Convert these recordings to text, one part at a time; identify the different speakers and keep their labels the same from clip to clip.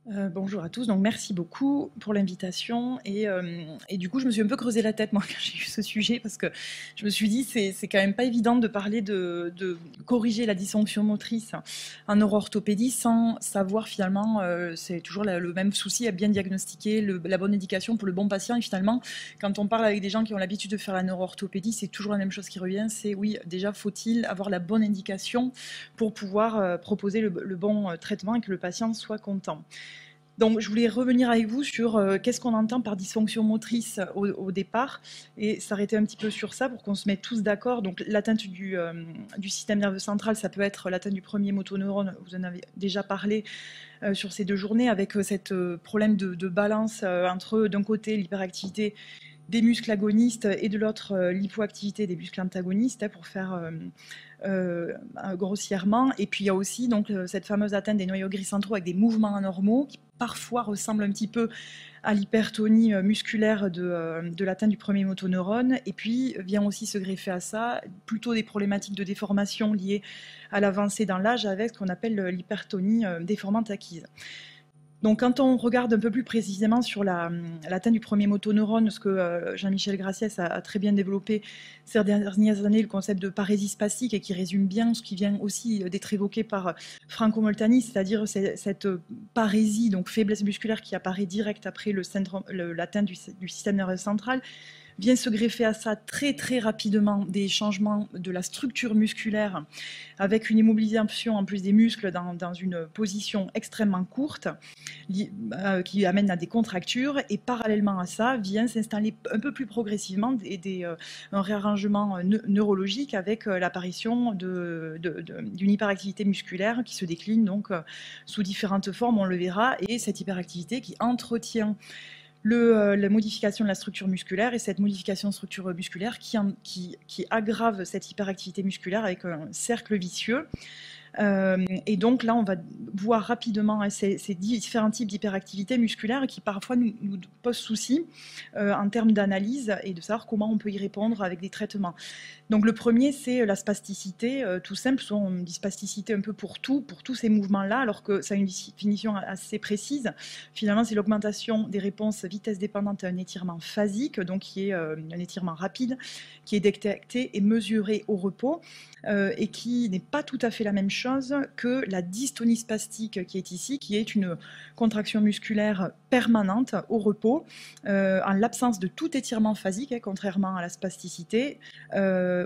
Speaker 1: Bonjour à tous, donc merci beaucoup pour l'invitation et du coup je me suis un peu creusé la tête moi quand j'ai eu ce sujet parce que je me suis dit c'est quand même pas évident de parler de corriger la dysfonction motrice en neuroorthopédie sans savoir finalement, c'est toujours le même souci à bien diagnostiquer la bonne indication pour le bon patient et finalement quand on parle avec des gens qui ont l'habitude de faire la neuroorthopédie c'est toujours la même chose qui revient, c'est oui déjà faut-il avoir la bonne indication pour pouvoir proposer le bon traitement et que le patient soit content. Donc, je voulais revenir avec vous sur qu'est-ce qu'on entend par dysfonction motrice au départ et s'arrêter un petit peu sur ça pour qu'on se mette tous d'accord. Donc, l'atteinte du système nerveux central, ça peut être l'atteinte du premier motoneurone, vous en avez déjà parlé sur ces 2 journées, avec cet problème de balance entre, d'un côté, l'hyperactivité des muscles agonistes et de l'autre, l'hypoactivité des muscles antagonistes, pour faire grossièrement. Et puis il y a aussi donc cette fameuse atteinte des noyaux gris centraux avec des mouvements anormaux qui parfois ressemblent un petit peu à l'hypertonie musculaire de l'atteinte du premier motoneurone. Et puis vient aussi se greffer à ça plutôt des problématiques de déformation liées à l'avancée dans l'âge avec ce qu'on appelle l'hypertonie déformante acquise. Donc, quand on regarde un peu plus précisément sur l'atteinte du premier motoneurone, ce que Jean-Michel Graciès a très bien développé ces dernières années, le concept de parésie spastique, et qui résume bien ce qui vient aussi d'être évoqué par Franco Moltani, c'est-à-dire cette parésie, donc faiblesse musculaire qui apparaît direct après l'atteinte du système nerveux central, vient se greffer à ça très très rapidement des changements de la structure musculaire avec une immobilisation en plus des muscles dans une position extrêmement courte qui amène à des contractures et parallèlement à ça vient s'installer un peu plus progressivement un réarrangement neurologique avec l'apparition d'une hyperactivité musculaire qui se décline donc sous différentes formes, on le verra, et cette hyperactivité qui entretient la modification de la structure musculaire et cette modification de structure musculaire qui aggrave cette hyperactivité musculaire avec un cercle vicieux. Et donc là, on va voir rapidement ces différents types d'hyperactivité musculaire qui parfois nous posent souci en termes d'analyse et de savoir comment on peut y répondre avec des traitements. Donc le premier, c'est la spasticité, tout simple. Souvent, on dit spasticité un peu pour tous ces mouvements-là, alors que ça a une définition assez précise. Finalement, c'est l'augmentation des réponses vitesse dépendante à un étirement phasique, donc qui est un étirement rapide, qui est détecté et mesuré au repos, et qui n'est pas tout à fait la même chose que la dystonie spastique qui est ici, qui est une contraction musculaire permanente au repos, en l'absence de tout étirement phasique, contrairement à la spasticité,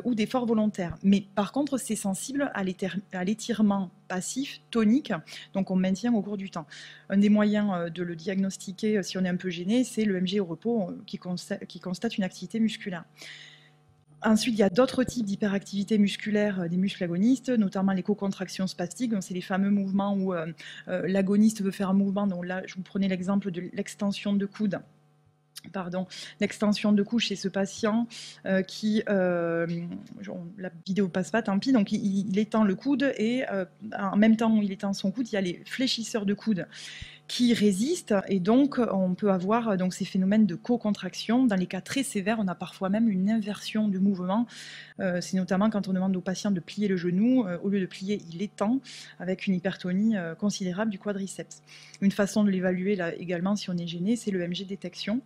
Speaker 1: ou d'efforts volontaires. Mais par contre, c'est sensible à l'étirement passif, tonique, donc on maintient au cours du temps. Un des moyens de le diagnostiquer si on est un peu gêné, c'est le MG au repos qui constate une activité musculaire. Ensuite, il y a d'autres types d'hyperactivité musculaire des muscles agonistes, notamment les co-contractions spastiques. C'est les fameux mouvements où l'agoniste veut faire un mouvement. Donc là, je vous prenais l'exemple de l'extension de coude. L'extension de cou chez ce patient la vidéo passe pas, tant pis, donc il étend le coude et en même temps où il étend son coude, il y a les fléchisseurs de coude qui résistent et donc on peut avoir donc ces phénomènes de co-contraction. Dans les cas très sévères, on a parfois même une inversion du mouvement. C'est notamment quand on demande au patient de plier le genou, au lieu de plier, il étend avec une hypertonie considérable du quadriceps. Une façon de l'évaluer là également si on est gêné, c'est le MG détection.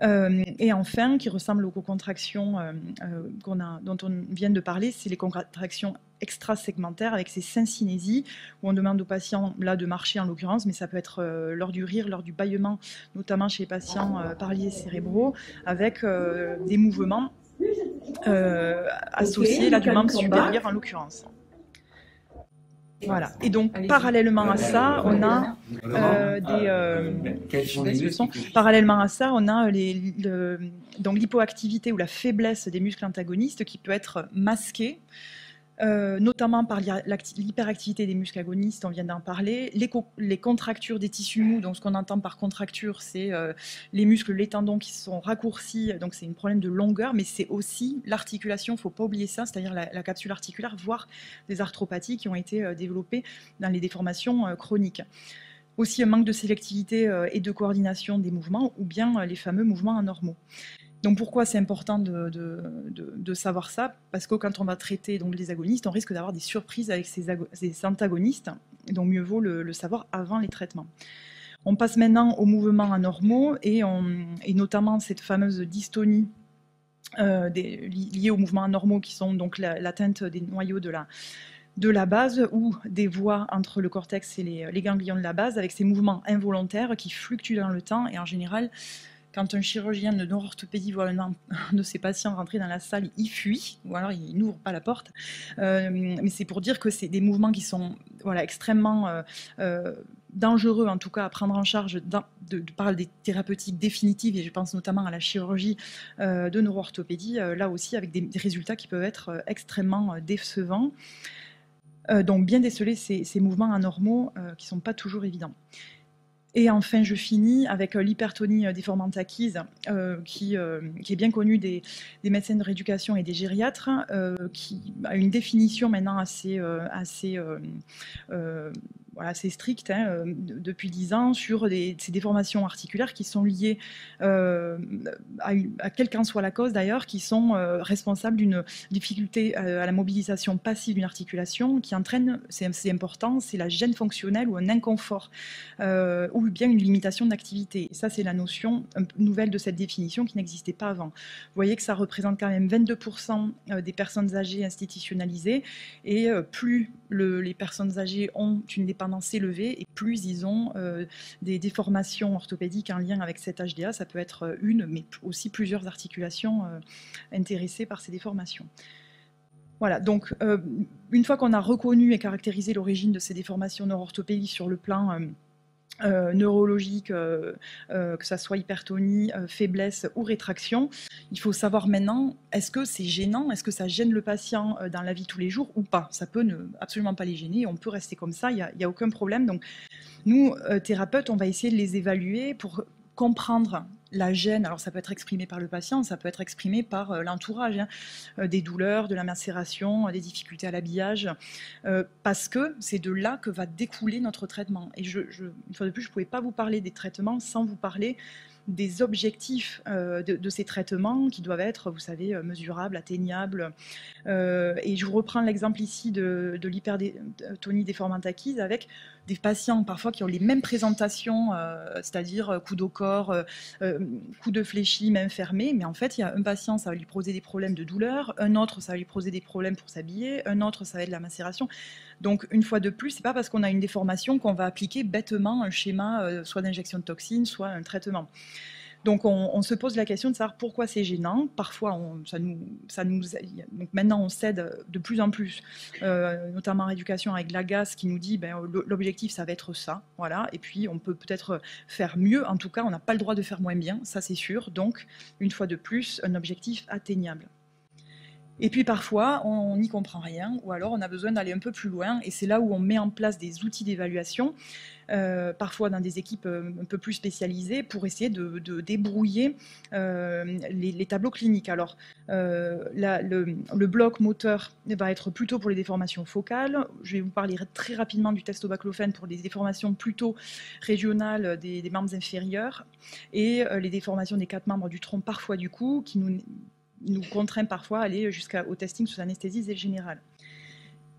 Speaker 1: Et enfin, qui ressemble aux co-contractions dont on vient de parler, c'est les contractions extrasegmentaires avec ces syncinésies, où on demande aux patients là de marcher en l'occurrence, mais ça peut être lors du rire, lors du bâillement, notamment chez les patients paralysés cérébraux, avec des mouvements associés là, du membre supérieur en l'occurrence. Voilà. Et donc, parallèlement à ça, on a parallèlement à ça, on a donc l'hypoactivité ou la faiblesse des muscles antagonistes qui peut être masquée, notamment par l'hyperactivité des muscles agonistes, on vient d'en parler, les contractures des tissus mous. Donc ce qu'on entend par contracture, c'est les muscles, les tendons qui sont raccourcis, donc c'est un problème de longueur, mais c'est aussi l'articulation, il ne faut pas oublier ça, c'est-à-dire la capsule articulaire, voire des arthropathies qui ont été développées dans les déformations chroniques. Aussi un manque de sélectivité et de coordination des mouvements, ou bien les fameux mouvements anormaux. Donc pourquoi c'est important de savoir ça? Parce que quand on va traiter donc, les agonistes, on risque d'avoir des surprises avec ces antagonistes, donc mieux vaut le savoir avant les traitements. On passe maintenant aux mouvements anormaux et notamment cette fameuse dystonie liées aux mouvements anormaux qui sont donc l'atteinte des noyaux de la base ou des voies entre le cortex et les ganglions de la base avec ces mouvements involontaires qui fluctuent dans le temps et en général quand un chirurgien de neuro-orthopédie voit un de ses patients rentrer dans la salle, il fuit, ou alors il n'ouvre pas la porte. Mais c'est pour dire que c'est des mouvements qui sont extrêmement dangereux, en tout cas à prendre en charge par des thérapeutiques définitives, et je pense notamment à la chirurgie de neuro-orthopédie, là aussi avec des résultats qui peuvent être extrêmement décevants. Donc bien déceler ces mouvements anormaux qui ne sont pas toujours évidents. Et enfin, je finis avec l'hypertonie déformante acquise, qui est bien connue des médecins de rééducation et des gériatres, qui a une définition maintenant assez stricte depuis 10 ans sur ces déformations articulaires qui sont liées à quelle qu'en soit la cause d'ailleurs, qui sont responsables d'une difficulté à la mobilisation passive d'une articulation qui entraîne, c'est important, c'est la gêne fonctionnelle ou un inconfort ou bien une limitation d'activité. Ça, c'est la notion nouvelle de cette définition qui n'existait pas avant. Vous voyez que ça représente quand même 22% des personnes âgées institutionnalisées et plus les personnes âgées ont une dépendance élevée et plus ils ont des déformations orthopédiques en lien avec cet HDA. Ça peut être une, mais aussi plusieurs articulations intéressées par ces déformations. Voilà, donc une fois qu'on a reconnu et caractérisé l'origine de ces déformations neuro-orthopédiques sur le plan neurologique, que ça soit hypertonie, faiblesse ou rétraction, il faut savoir maintenant, est-ce que c'est gênant, est-ce que ça gêne le patient dans la vie tous les jours ou pas? Ça peut absolument pas les gêner, on peut rester comme ça, il n'y a aucun problème. Donc nous, thérapeutes, on va essayer de les évaluer pour comprendre la gêne. Alors ça peut être exprimé par le patient, ça peut être exprimé par l'entourage, des douleurs, de la macération, des difficultés à l'habillage, parce que c'est de là que va découler notre traitement. Et une fois de plus, je ne pouvais pas vous parler des traitements sans vous parler des objectifs de ces traitements qui doivent être, vous savez, mesurables, atteignables. Et je vous reprends l'exemple ici de l'hypertonie déformante acquise avec des patients parfois qui ont les mêmes présentations, c'est-à-dire coude au corps, coude fléchi, main fermée, mais en fait il y a un patient, ça va lui poser des problèmes de douleur, un autre ça va lui poser des problèmes pour s'habiller, un autre ça va être de la macération. Donc une fois de plus, c'est pas parce qu'on a une déformation qu'on va appliquer bêtement un schéma soit d'injection de toxines, soit un traitement. Donc on se pose la question de savoir pourquoi c'est gênant. Parfois, donc maintenant on cède de plus en plus, notamment en rééducation avec l'AGAS qui nous dit l'objectif ça va être ça, voilà. Et puis on peut peut-être faire mieux. En tout cas, on n'a pas le droit de faire moins bien, ça c'est sûr. Donc une fois de plus, un objectif atteignable. Et puis parfois, on n'y comprend rien, ou alors on a besoin d'aller un peu plus loin, et c'est là où on met en place des outils d'évaluation, parfois dans des équipes un peu plus spécialisées, pour essayer de débrouiller les tableaux cliniques. Alors, le bloc moteur va être plutôt pour les déformations focales. Je vais vous parler très rapidement du test au baclofen pour les déformations plutôt régionales des membres inférieurs, et les déformations des 4 membres du tronc, parfois du cou, qui nous contraint parfois à aller jusqu'au testing sous anesthésie générale.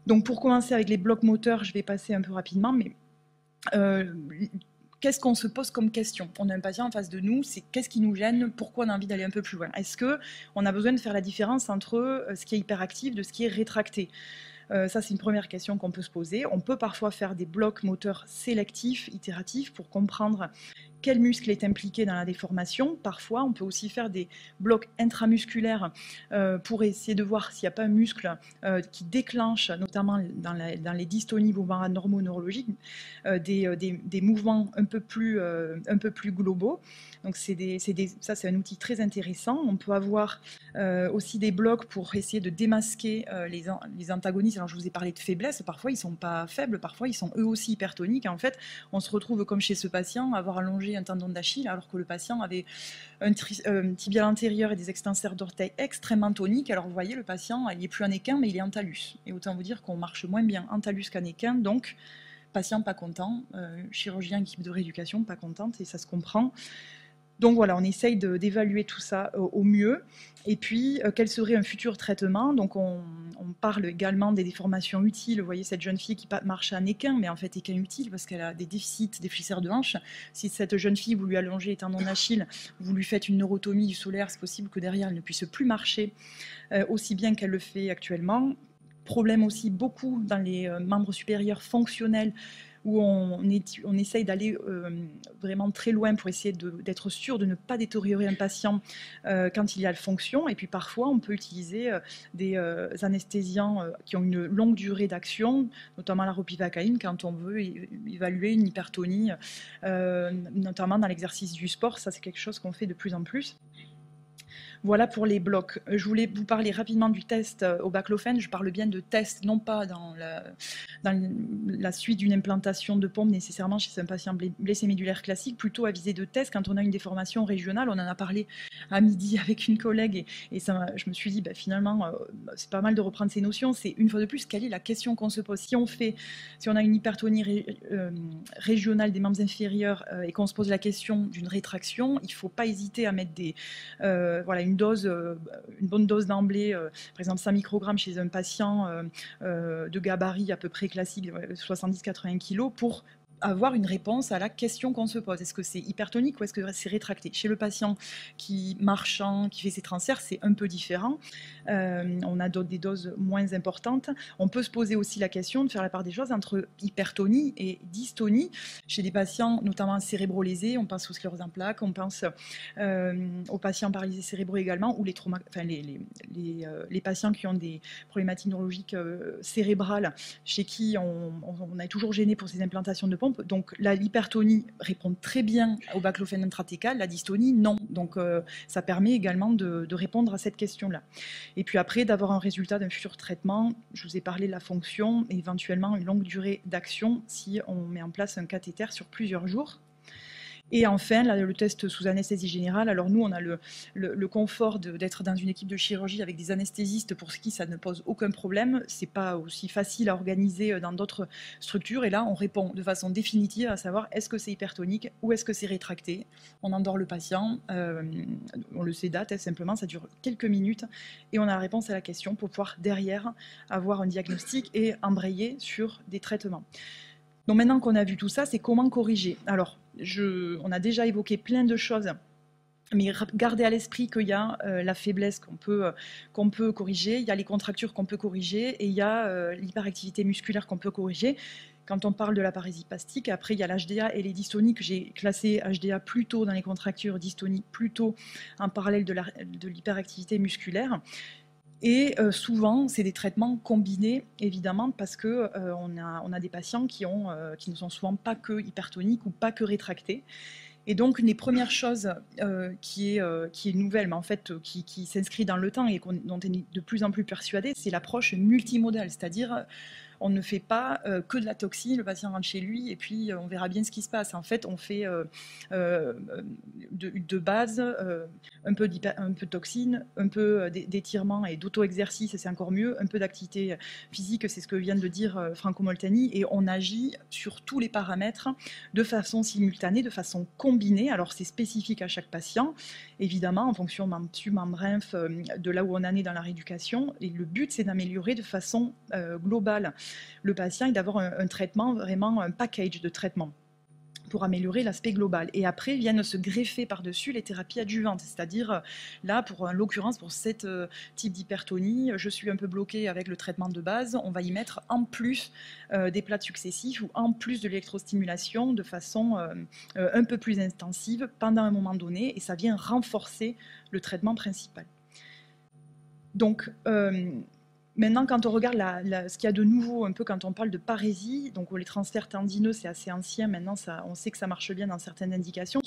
Speaker 1: Donc pour commencer avec les blocs moteurs, je vais passer un peu rapidement, mais qu'est-ce qu'on se pose comme question? On a un patient en face de nous, c'est qu'est-ce qui nous gêne? Pourquoi on a envie d'aller un peu plus loin? Est-ce qu'on a besoin de faire la différence entre ce qui est hyperactif de ce qui est rétracté? Ça, c'est une première question qu'on peut se poser. On peut parfois faire des blocs moteurs sélectifs, itératifs, pour comprendre quel muscle est impliqué dans la déformation. Parfois, on peut aussi faire des blocs intramusculaires pour essayer de voir s'il n'y a pas un muscle qui déclenche, notamment dans les dystonies, mouvements anormaux neurologiques, des mouvements un peu plus globaux. Donc ça, c'est un outil très intéressant. On peut avoir aussi des blocs pour essayer de démasquer les antagonistes. Alors, je vous ai parlé de faiblesse. Parfois, ils ne sont pas faibles. Parfois, ils sont eux aussi hypertoniques. En fait, on se retrouve comme chez ce patient, avoir allongé un tendon d'Achille, alors que le patient avait un tibial antérieur et des extenseurs d'orteils extrêmement toniques. Alors, vous voyez, le patient, il n'est plus en équin, mais il est en talus. Et autant vous dire qu'on marche moins bien en talus qu'en équin. Donc, patient pas content, chirurgien, équipe de rééducation pas contente, et ça se comprend. Donc voilà, on essaye d'évaluer tout ça au mieux. Et puis, quel serait un futur traitement? Donc on parle également des déformations utiles. Vous voyez cette jeune fille qui marche en équin, mais en fait équin utile parce qu'elle a des déficits, des fléchisseurs de hanches. Si cette jeune fille, vous lui allongez les tendons d'Achille, vous lui faites une neurotomie du solaire, c'est possible que derrière elle ne puisse plus marcher aussi bien qu'elle le fait actuellement. Problème aussi beaucoup dans les membres supérieurs fonctionnels où on essaye d'aller vraiment très loin pour essayer d'être sûr de ne pas détériorer un patient quand il y a la fonction. Et puis parfois, on peut utiliser des anesthésiants qui ont une longue durée d'action, notamment la ropivacaïne, quand on veut évaluer une hypertonie, notamment dans l'exercice du sport. Ça, c'est quelque chose qu'on fait de plus en plus. Voilà pour les blocs. Je voulais vous parler rapidement du test au baclofen. Je parle bien de test, non pas dans la suite d'une implantation de pompe nécessairement chez un patient blessé médulaire classique, plutôt à visée de test quand on a une déformation régionale. On en a parlé à midi avec une collègue et ça, je me suis dit finalement c'est pas mal de reprendre ces notions. C'est une fois de plus quelle est la question qu'on se pose. Si on a une hypertonie régionale des membres inférieurs et qu'on se pose la question d'une rétraction, il ne faut pas hésiter à mettre une bonne dose d'emblée, par exemple 5 microgrammes chez un patient de gabarit à peu près classique, 70-80 kg, pour avoir une réponse à la question qu'on se pose. Est-ce que c'est hypertonique ou est-ce que c'est rétracté? Chez le patient qui marchand, qui fait ses transferts, c'est un peu différent. On a des doses moins importantes. On peut se poser aussi la question de faire la part des choses entre hypertonie et dystonie. Chez des patients notamment cérébrolésés, on pense aux scléroses en plaques, on pense aux patients paralysés cérébraux également, ou les patients qui ont des problématiques neurologiques cérébrales, chez qui on est toujours gêné pour ces implantations de pompe. Donc l'hypertonie répond très bien au baclofen intrathecal, la dystonie non. Donc ça permet également de répondre à cette question-là. Et puis après, d'avoir un résultat d'un futur traitement. Je vous ai parlé de la fonction et éventuellement une longue durée d'action si on met en place un cathéter sur plusieurs jours. Et enfin, le test sous anesthésie générale. Alors nous, on a le confort d'être dans une équipe de chirurgie avec des anesthésistes pour qui ça ne pose aucun problème. C'est pas aussi facile à organiser dans d'autres structures. Et là, on répond de façon définitive à savoir est-ce que c'est hypertonique ou est-ce que c'est rétracté. On endort le patient, on le sédate simplement, ça dure quelques minutes et on a la réponse à la question pour pouvoir derrière avoir un diagnostic et embrayer sur des traitements. Donc maintenant qu'on a vu tout ça, c'est comment corriger. Alors, on a déjà évoqué plein de choses, mais gardez à l'esprit qu'il y a la faiblesse qu'on peut corriger, il y a les contractures qu'on peut corriger et il y a l'hyperactivité musculaire qu'on peut corriger. Quand on parle de la parésie spastique, après il y a l'HDA et les dystonies que j'ai classées HDA plutôt dans les contractures, dystonie plutôt en parallèle de l'hyperactivité musculaire. Et souvent, c'est des traitements combinés, évidemment, parce qu'on on a des patients qui ne sont souvent pas que hypertoniques ou pas que rétractés. Et donc, une des premières choses qui est nouvelle, mais en fait qui s'inscrit dans le temps et dont on est de plus en plus persuadé, c'est l'approche multimodale, c'est-à-dire on ne fait pas que de la toxine, le patient rentre chez lui et puis on verra bien ce qui se passe. En fait, on fait de base un peu de toxine, un peu d'étirement et d'auto-exercice, c'est encore mieux, un peu d'activité physique, c'est ce que vient de dire Franco Molteni, et on agit sur tous les paramètres de façon simultanée, de façon combinée. Alors c'est spécifique à chaque patient, évidemment, en fonction membre-inf de là où on en est dans la rééducation, et le but c'est d'améliorer de façon globale le patient et d'avoir un traitement, vraiment un package de traitement pour améliorer l'aspect global. Et après viennent se greffer par-dessus les thérapies adjuvantes, c'est-à-dire là, en l'occurrence, pour cet type d'hypertonie, je suis un peu bloquée avec le traitement de base, on va y mettre en plus des plats successifs ou en plus de l'électrostimulation de façon un peu plus intensive pendant un moment donné, et ça vient renforcer le traitement principal. Donc, maintenant, quand on regarde ce qu'il y a de nouveau, un peu quand on parle de parésie, donc les transferts tendineux, c'est assez ancien, maintenant on sait que ça marche bien dans certaines indications.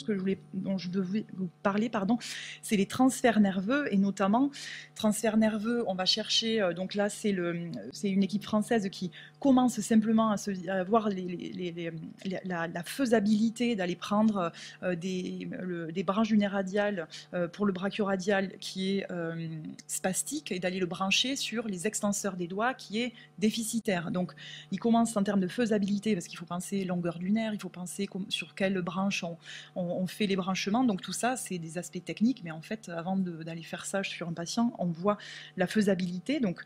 Speaker 1: Dont je devais vous parler, c'est les transferts nerveux, et notamment, transferts nerveux, on va chercher, donc là c'est une équipe française qui commence simplement à voir la faisabilité d'aller prendre des branches uniradiales pour le brachioradial qui est spastique, et d'aller le brancher sur les extrémités l'extenseur des doigts qui est déficitaire. Donc, il commence en termes de faisabilité, parce qu'il faut penser longueur du nerf, il faut penser sur quelle branche on fait les branchements. Donc, tout ça, c'est des aspects techniques, mais en fait, avant d'aller faire ça sur un patient, on voit la faisabilité. Donc,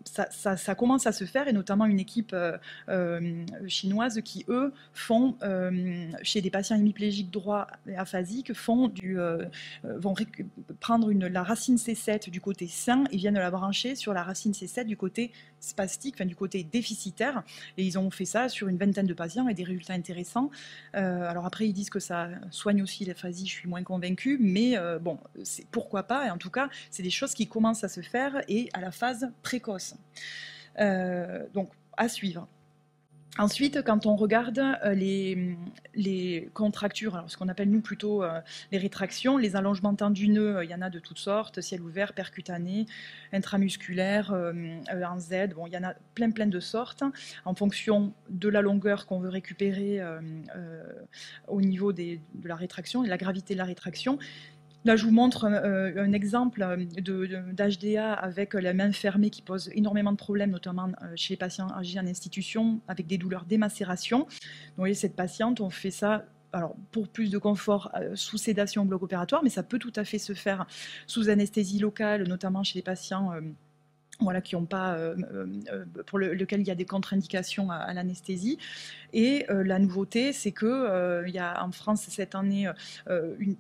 Speaker 1: ça commence à se faire, et notamment une équipe chinoise qui, eux, font, chez des patients hémiplégiques droits et aphasiques, vont prendre la racine C7 du côté sain et viennent la brancher sur la racine C7 du côté spastique, enfin du côté déficitaire. Et ils ont fait ça sur une vingtaine de patients et des résultats intéressants. Alors après, ils disent que ça soigne aussi l'aphasie, je suis moins convaincue, mais bon, pourquoi pas. Et en tout cas, c'est des choses qui commencent à se faire et à la phase précoce. Donc, à suivre. Ensuite, quand on regarde les contractures, alors ce qu'on appelle nous plutôt les rétractions, les allongements tendineux, il y en a de toutes sortes, ciel ouvert, percutané, intramusculaire, en Z, bon, il y en a plein de sortes, en fonction de la longueur qu'on veut récupérer au niveau de la rétraction et la gravité de la rétraction. Là, je vous montre un exemple d'HDA avec la main fermée qui pose énormément de problèmes, notamment chez les patients âgés en institution, avec des douleurs d'émacération. Donc, vous voyez, cette patiente, on fait ça alors, pour plus de confort sous sédation au bloc opératoire, mais ça peut tout à fait se faire sous anesthésie locale, notamment chez les patients voilà, qui ont pas, pour lequel il y a des contre-indications à l'anesthésie. Et la nouveauté, c'est que il y a en France cette année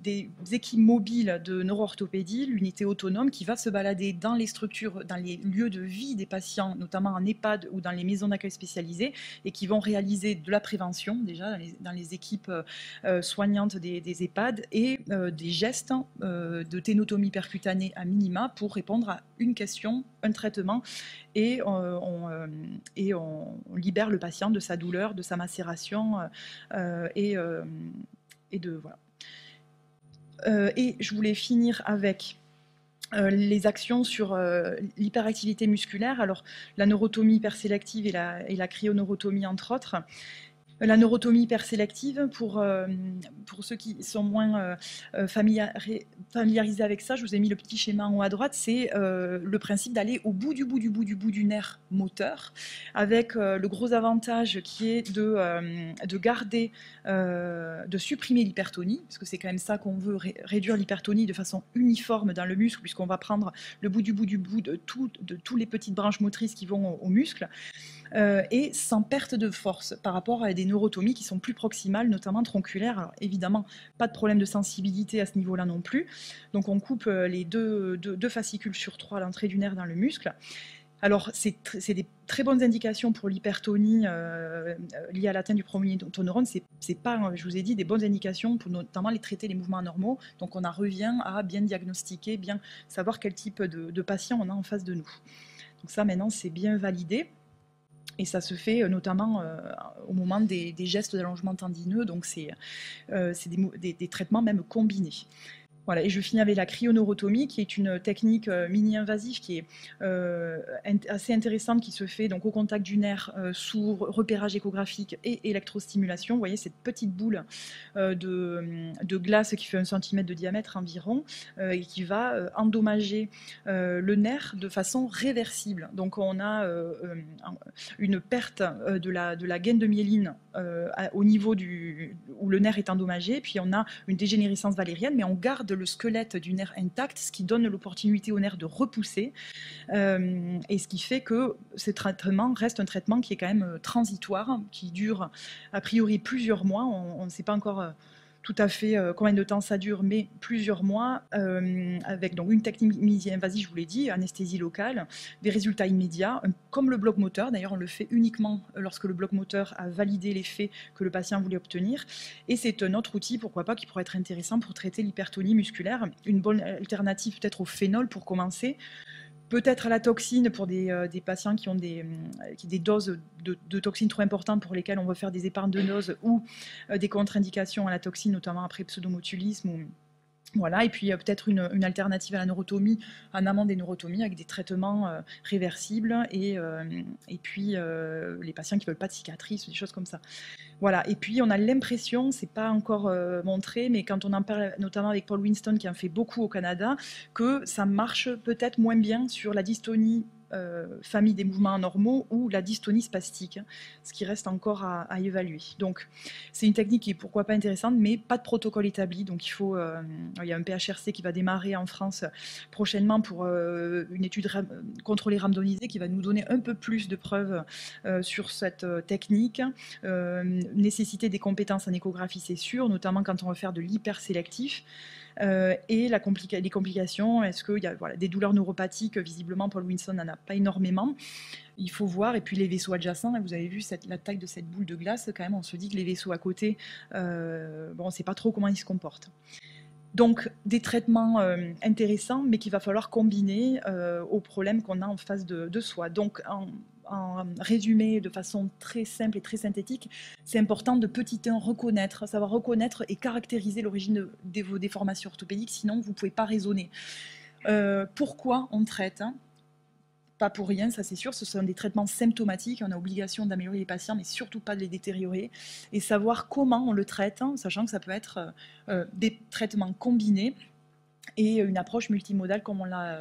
Speaker 1: des équipes mobiles de neuroorthopédie, l'unité autonome, qui va se balader dans les structures, dans les lieux de vie des patients, notamment en EHPAD ou dans les maisons d'accueil spécialisées, et qui vont réaliser de la prévention, déjà dans les équipes soignantes des EHPAD, et des gestes de ténotomie percutanée à minima pour répondre à une question, un traitement, et on libère le patient de sa douleur, de sa macération et de voilà. Et je voulais finir avec les actions sur l'hyperactivité musculaire. Alors la neurotomie hypersélective et la cryoneurotomie entre autres. La neurotomie hypersélective, pour ceux qui sont moins familiarisés avec ça, je vous ai mis le petit schéma en haut à droite, c'est le principe d'aller au bout du nerf moteur, avec le gros avantage qui est de garder, de supprimer l'hypertonie, parce que c'est quand même ça qu'on veut, réduire l'hypertonie de façon uniforme dans le muscle, puisqu'on va prendre le bout de toutes les petites branches motrices qui vont au muscle, et sans perte de force par rapport à des neurotomies qui sont plus proximales, notamment tronculaires. Alors évidemment, pas de problème de sensibilité à ce niveau-là non plus. Donc on coupe les deux fascicules sur 3 à l'entrée du nerf dans le muscle. Alors, c'est des très bonnes indications pour l'hypertonie liée à l'atteinte du premier motoneurone. C'est pas, je vous ai dit, des bonnes indications pour notamment traiter les mouvements anormaux. Donc, on en revient à bien diagnostiquer, bien savoir quel type de patient on a en face de nous. Donc ça, maintenant, c'est bien validé. Et ça se fait notamment au moment des gestes d'allongement tendineux. Donc, c'est des traitements même combinés. Voilà, et je finis avec la cryoneurotomie, qui est une technique mini-invasive qui est assez intéressante, qui se fait donc au contact du nerf sous repérage échographique et électrostimulation. Vous voyez cette petite boule de glace qui fait 1 cm de diamètre environ et qui va endommager le nerf de façon réversible. Donc on a une perte de la gaine de myéline au niveau où le nerf est endommagé, puis on a une dégénérescence valérienne, mais on garde le squelette du nerf intact, ce qui donne l'opportunité au nerf de repousser, et ce qui fait que ce traitement reste un traitement qui est quand même transitoire, qui dure a priori plusieurs mois. On ne sait pas encore tout à fait combien de temps ça dure, mais plusieurs mois, avec donc une technique mini-invasive, je vous l'ai dit, anesthésie locale, des résultats immédiats, comme le bloc moteur. D'ailleurs, on le fait uniquement lorsque le bloc moteur a validé l'effet que le patient voulait obtenir. Et c'est un autre outil, pourquoi pas, qui pourrait être intéressant pour traiter l'hypertonie musculaire. Une bonne alternative peut-être au phénol pour commencer. Peut-être à la toxine pour des patients qui ont des doses de toxines trop importantes pour lesquelles on va faire des épargnes de doses, ou des contre-indications à la toxine, notamment après pseudomotulisme. Voilà, et puis peut-être une alternative à la neurotomie en amont des neurotomies avec des traitements réversibles, et puis les patients qui ne veulent pas de cicatrices ou des choses comme ça. Voilà, et puis on a l'impression, c'est pas encore montré, mais quand on en parle notamment avec Paul Winston qui en fait beaucoup au Canada, que ça marche peut-être moins bien sur la dystonie famille des mouvements anormaux ou la dystonie spastique, ce qui reste encore à évaluer. Donc, c'est une technique qui est pourquoi pas intéressante, mais pas de protocole établi. Donc, il y a un PHRC qui va démarrer en France prochainement pour une étude contrôlée randomisée qui va nous donner un peu plus de preuves sur cette technique. Nécessité des compétences en échographie, c'est sûr, notamment quand on veut faire de l'hypersélectif. Et les complications, est-ce qu'il y a des douleurs neuropathiques? Visiblement, Paul Winson n'en a pas énormément. Il faut voir, et puis les vaisseaux adjacents, et vous avez vu la taille de cette boule de glace, quand même, on se dit que les vaisseaux à côté, on ne sait pas trop comment ils se comportent. Donc, des traitements intéressants, mais qu'il va falloir combiner aux problèmes qu'on a en face de soi. Donc, en résumé, de façon très simple et très synthétique, c'est important de petit 1 savoir reconnaître et caractériser l'origine de vos déformations orthopédiques, sinon vous ne pouvez pas raisonner. Pourquoi on traite? Pas pour rien, ça c'est sûr, ce sont des traitements symptomatiques, on a obligation d'améliorer les patients, mais surtout pas de les détériorer, et savoir comment on le traite, sachant que ça peut être des traitements combinés, et une approche multimodale comme on l'a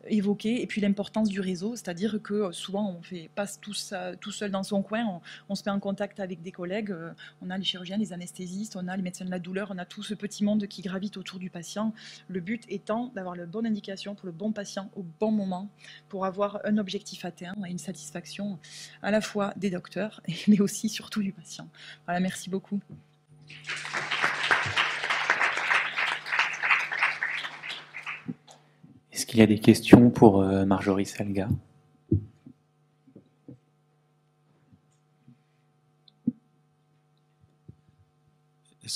Speaker 1: évoqué, et puis l'importance du réseau, c'est-à-dire que souvent on ne fait pas tout seul dans son coin, on se met en contact avec des collègues, on a les chirurgiens, les anesthésistes, on a les médecins de la douleur, on a tout ce petit monde qui gravite autour du patient, le but étant d'avoir la bonne indication pour le bon patient au bon moment, pour avoir un objectif atteint et une satisfaction à la fois des docteurs, mais aussi surtout du patient. Voilà, merci beaucoup.
Speaker 2: Est-ce qu'il y a des questions pour Marjorie Salga?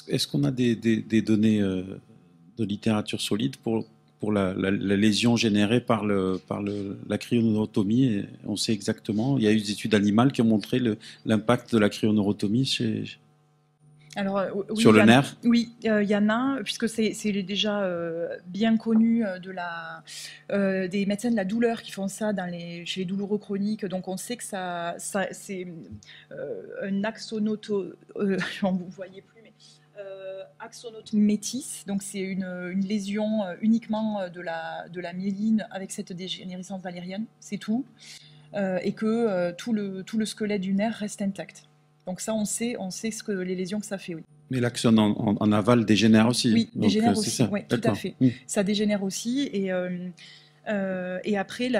Speaker 3: Est-ce qu'on a des données de littérature solide pour la lésion générée par la cryonotomie? On sait exactement, il y a eu des études animales qui ont montré l'impact de la cryonotomie
Speaker 1: Alors, oui,
Speaker 3: sur le nerf?
Speaker 1: Oui, il y en a, puisque c'est déjà bien connu des médecins de la douleur qui font ça chez les douloureux chroniques. Donc, on sait que c'est un axonote, vous ne voyez plus, mais axonote métis. Donc, c'est une lésion uniquement de la myéline avec cette dégénérescence valérienne, c'est tout. Et que tout le squelette du nerf reste intact. Donc ça, on sait les lésions que ça fait, oui.
Speaker 3: Mais l'axone en aval dégénère aussi.
Speaker 1: Oui, dégénère aussi,
Speaker 3: ça.
Speaker 1: Oui, tout à fait. Ça dégénère aussi, et après,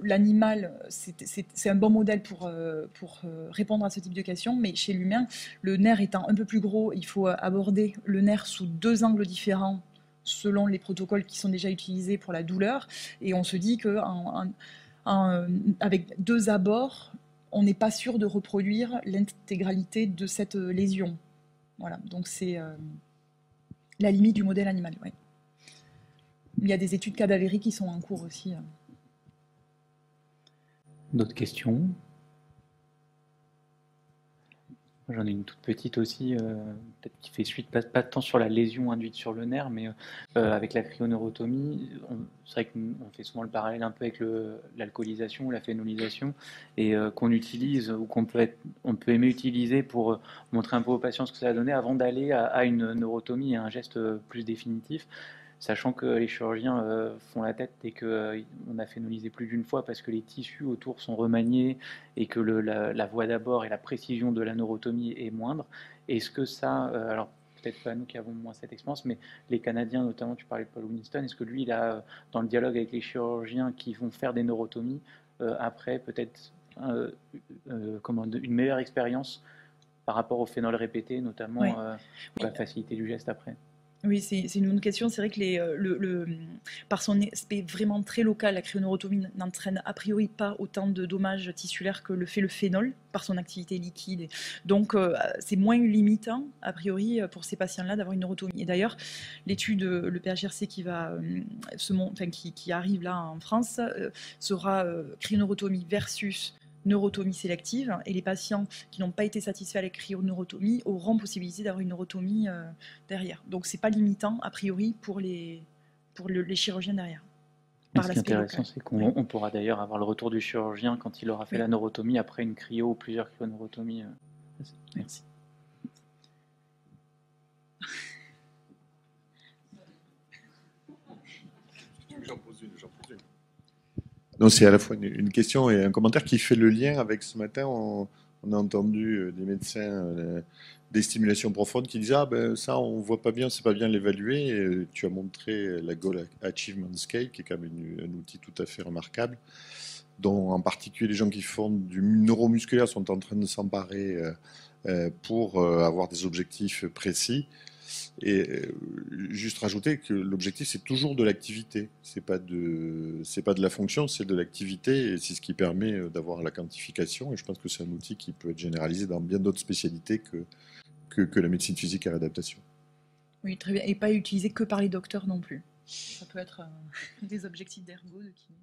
Speaker 1: l'animal, c'est un bon modèle pour répondre à ce type de questions, mais chez l'humain, le nerf étant un peu plus gros, il faut aborder le nerf sous 2 angles différents, selon les protocoles qui sont déjà utilisés pour la douleur, et on se dit que avec 2 abords, on n'est pas sûr de reproduire l'intégralité de cette lésion. Voilà, donc c'est la limite du modèle animal. Ouais. Il y a des études cadavériques qui sont en cours aussi.
Speaker 2: D'autres questions? J'en ai une toute petite aussi, peut-être qui fait suite, pas tant sur la lésion induite sur le nerf, mais avec la cryoneurotomie. C'est vrai qu'on fait souvent le parallèle un peu avec l'alcoolisation ou la phénolisation, et qu'on utilise, ou on peut aimer utiliser pour montrer un peu aux patients ce que ça a donné avant d'aller à une neurotomie et à un geste plus définitif. Sachant que les chirurgiens font la tête dès qu'on a phénolisé plus d'une fois parce que les tissus autour sont remaniés et que la voie d'abord et la précision de la neurotomie est moindre. Est-ce que ça, alors peut-être pas nous qui avons moins cette expérience, mais les Canadiens, notamment, tu parlais de Paul Winston, est-ce que lui, il a, dans le dialogue avec les chirurgiens qui vont faire des neurotomies, après peut-être une meilleure expérience par rapport au phénol répété, notamment pour la facilité du geste après?
Speaker 1: Oui, c'est une bonne question. C'est vrai que par son aspect vraiment très local, la cryoneurotomie n'entraîne a priori pas autant de dommages tissulaires que le fait le phénol par son activité liquide. Donc, c'est moins limitant, a priori, pour ces patients-là d'avoir une neurotomie. Et d'ailleurs, l'étude, le PHRC qui arrive là en France, sera cryoneurotomie versus neurotomie sélective, et les patients qui n'ont pas été satisfaits avec cryoneurotomie auront possibilité d'avoir une neurotomie derrière. Donc c'est pas limitant a priori pour les chirurgiens derrière.
Speaker 2: Ce qui est intéressant, c'est qu'on pourra d'ailleurs avoir le retour du chirurgien quand il aura fait la neurotomie après une cryo ou plusieurs cryoneurotomies.
Speaker 1: Merci.
Speaker 4: Donc Non, c'est à la fois une question et un commentaire qui fait le lien avec ce matin. On a entendu des médecins des stimulations profondes qui disaient ah ben ça on voit pas bien, c'est pas bien l'évaluer. Et tu as montré la Goal Achievement Scale qui est quand même un outil tout à fait remarquable, dont en particulier les gens qui font du neuromusculaire sont en train de s'emparer pour avoir des objectifs précis. Et juste rajouter que l'objectif, c'est toujours de l'activité. C'est pas de la fonction, c'est de l'activité. Et c'est ce qui permet d'avoir la quantification. Et je pense que c'est un outil qui peut être généralisé dans bien d'autres spécialités que la médecine physique et réadaptation.
Speaker 1: Oui, très bien. Et pas utilisé que par les docteurs non plus. Ça peut être des objectifs d'ergo de kiné.